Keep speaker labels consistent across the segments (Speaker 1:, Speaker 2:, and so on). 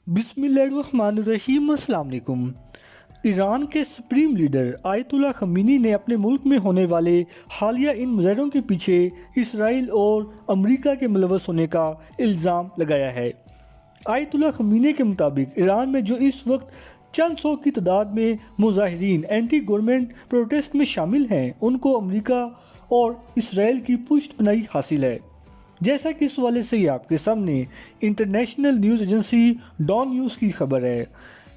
Speaker 1: بسم اللہ الرحمن الرحیم۔ السلام علیکم۔ ایران کے سپریم لیڈر آیت اللہ خمینی نے اپنے ملک میں ہونے والے حالیہ ان مظاہروں کے پیچھے اسرائیل اور امریکہ کے ملوث ہونے کا الزام لگایا ہے۔ آیت اللہ خمینی کے مطابق ایران میں جو اس وقت چند سو کی تعداد میں مظاہرین اینٹی گورنمنٹ پروٹیسٹ میں شامل ہیں، ان کو امریکہ اور اسرائیل کی پشت پناہی حاصل ہے۔ جیسا کہ اس حوالے سے آپ کے سامنے international news agency Dawn news کی خبر ہے۔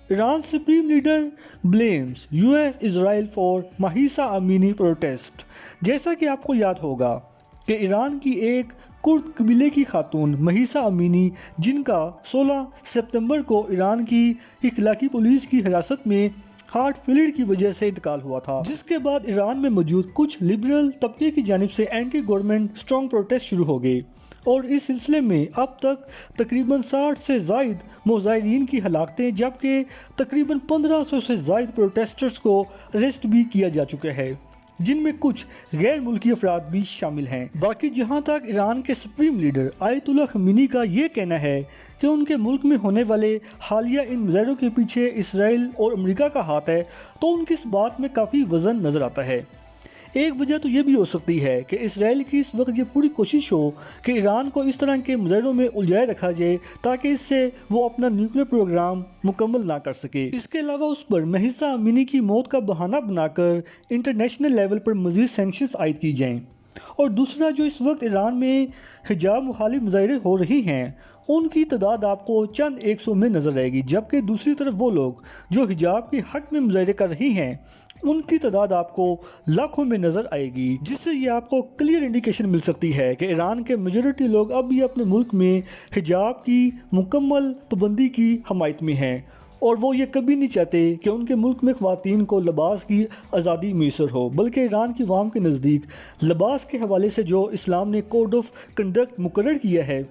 Speaker 1: Iran supreme leader blames U S Israel for Mahsa Amini protest. جیسا کہ آپ کو یاد ہوگا کہ ایران کی ایک کرد قبیلے کی خاتون مہیسا امینی، جن کا 16 ستمبر کو ایران کی اخلاقی پولیس کی حراست میں ہارٹ فیلئر کی وجہ سے انتقال ہوا تھا، جس کے بعد ایران میں موجود کچھ لبرل طبقے کی جانب سے اینٹی گورنمنٹ اسٹرانگ پروٹیسٹ شروع ہو گئے، اور اس سلسلے میں اب تک تقریباً 60 سے زائد مظاہرین کی ہلاکتیں، جبکہ تقریباً 1500 سے زائد پروٹیسٹرز کو اریسٹ بھی کیا جا چکا ہے، جن میں کچھ غیر ملکی افراد بھی شامل ہیں۔ باقی جہاں تک ایران کے سپریم لیڈر آیت اللہ خمینی کا یہ کہنا ہے کہ ان کے ملک میں ہونے والے حالیہ ان مظاہروں کے پیچھے اسرائیل اور امریکہ کا ہاتھ ہے، تو ان کی اس بات میں کافی وزن نظر آتا ہے۔ ایک وجہ تو یہ بھی ہو سکتی ہے کہ اسرائیل کی اس وقت یہ پوری کوشش ہو کہ ایران کو اس طرح کے مظاہروں میں الجھائے رکھا جائے تاکہ اس سے وہ اپنا نیوکلیر پروگرام مکمل نہ کر سکے۔ اس کے علاوہ اس پر مہیسا امینی کی موت کا بہانہ بنا کر انٹرنیشنل لیول پر مزید سینکشنز عائد کی جائیں۔ اور دوسرا، جو اس وقت ایران میں حجاب مخالف مظاہرے ہو رہی ہیں، ان کی تعداد آپ کو چند 100 میں نظر آئے گی، جبکہ دوسری طرف وہ لوگ جو حجاب کے حق میں مظاہرے کر رہی ہیں، ان کی تعداد آپ کو لاکھوں میں نظر آئے گی، جس سے یہ آپ کو کلیئر انڈیکیشن مل سکتی ہے کہ ایران کے میجورٹی لوگ اب بھی اپنے ملک میں حجاب کی مکمل پابندی کی حمایت میں ہیں، اور وہ یہ کبھی نہیں چاہتے کہ ان کے ملک میں خواتین کو لباس کی آزادی میسر ہو، بلکہ ایران کی عوام کے نزدیک لباس کے حوالے سے جو اسلام نے کوڈ آف کنڈکٹ مقرر کیا ہے،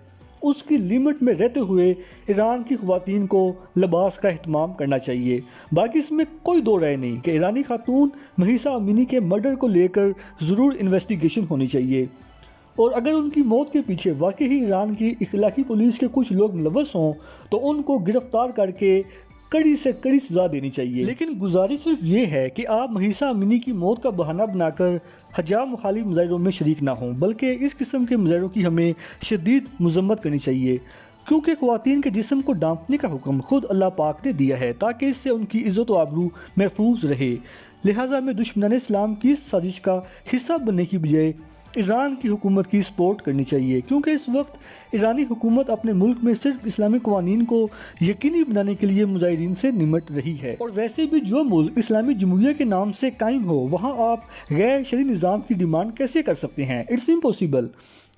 Speaker 1: اس کی لیمٹ میں رہتے ہوئے ایران کی خواتین کو لباس کا اہتمام کرنا چاہیے۔ باقی اس میں کوئی دو رائے نہیں کہ ایرانی خاتون مہیسا امینی کے مرڈر کو لے کر ضرور انویسٹیگیشن ہونی چاہیے، اور اگر ان کی موت کے پیچھے واقعی ایران کی اخلاقی پولیس کے کچھ لوگ ملوث ہوں تو ان کو گرفتار کر کے کڑی سے کڑی سزا دینی چاہیے۔ لیکن گزارش صرف یہ ہے کہ آپ مہیسا امینی کی موت کا بہانہ بنا کر حجاب مخالف مظاہروں میں شریک نہ ہوں، بلکہ اس قسم کے مظاہروں کی ہمیں شدید مذمت کرنی چاہیے، کیونکہ خواتین کے جسم کو ڈھانپنے کا حکم خود اللہ پاک نے دیا ہے تاکہ اس سے ان کی عزت و آبرو محفوظ رہے۔ لہٰذا ہمیں دشمنان اسلام کی اس سازش کا حصہ بننے کی بجائے ایران کی حکومت کی سپورٹ کرنی چاہیے، کیونکہ اس وقت ایرانی حکومت اپنے ملک میں صرف اسلامی قوانین کو یقینی بنانے کے لیے مظاہرین سے نمٹ رہی ہے، اور ویسے بھی جو ملک اسلامی جمہوریہ کے نام سے قائم ہو، وہاں آپ غیر شرعی نظام کی ڈیمانڈ کیسے کر سکتے ہیں؟ It's impossible.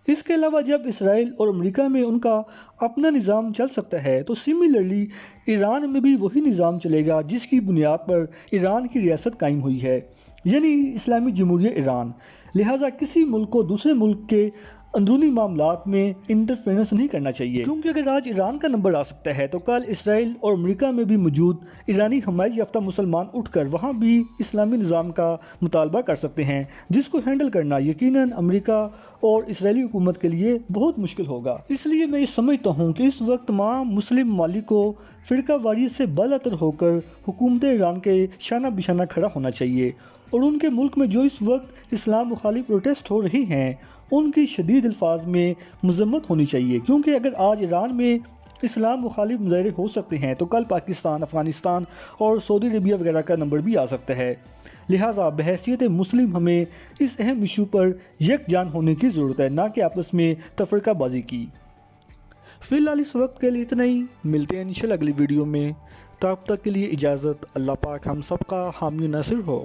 Speaker 1: اس کے علاوہ جب اسرائیل اور امریکہ میں ان کا اپنا نظام چل سکتا ہے، تو سملرلی ایران میں بھی وہی نظام چلے گا جس کی بنیاد پر ایران کی ریاست قائم ہوئی ہے، یعنی اسلامی جمہوریہ ایران۔ لہٰذا کسی ملک کو دوسرے ملک کے اندرونی معاملات میں انٹرفیرنس نہیں کرنا چاہیے، کیونکہ اگر آج ایران کا نمبر آ سکتا ہے تو کل اسرائیل اور امریکہ میں بھی موجود ایرانی حمایت یافتہ مسلمان اٹھ کر وہاں بھی اسلامی نظام کا مطالبہ کر سکتے ہیں، جس کو ہینڈل کرنا یقیناً امریکہ اور اسرائیلی حکومت کے لیے بہت مشکل ہوگا۔ اس لیے میں یہ سمجھتا ہوں کہ اس وقت تمام مسلم ممالک کو فرقہ واریت سے بالاتر ہو کر حکومت ایران کے شانہ بشانہ کھڑا ہونا چاہیے، اور ان کے ملک میں جو اس وقت اسلام مخالف پروٹیسٹ ہو رہی ہیں، ان کی شدید الفاظ میں مذمت ہونی چاہیے، کیونکہ اگر آج ایران میں اسلام مخالف مظاہرے ہو سکتے ہیں تو کل پاکستان، افغانستان اور سعودی عربیہ وغیرہ کا نمبر بھی آ سکتا ہے۔ لہٰذا بحیثیت مسلم ہمیں اس اہم ایشو پر یکجان ہونے کی ضرورت ہے، نہ کہ آپس میں تفرقہ بازی کی۔ فی الحال اس وقت کے لیے اتنا ہی، ملتے ہیں انشاءاللہ اگلی ویڈیو میں، تب تک کے لیے اجازت۔ اللہ پاک ہم سب کا حامی و ناصر ہو۔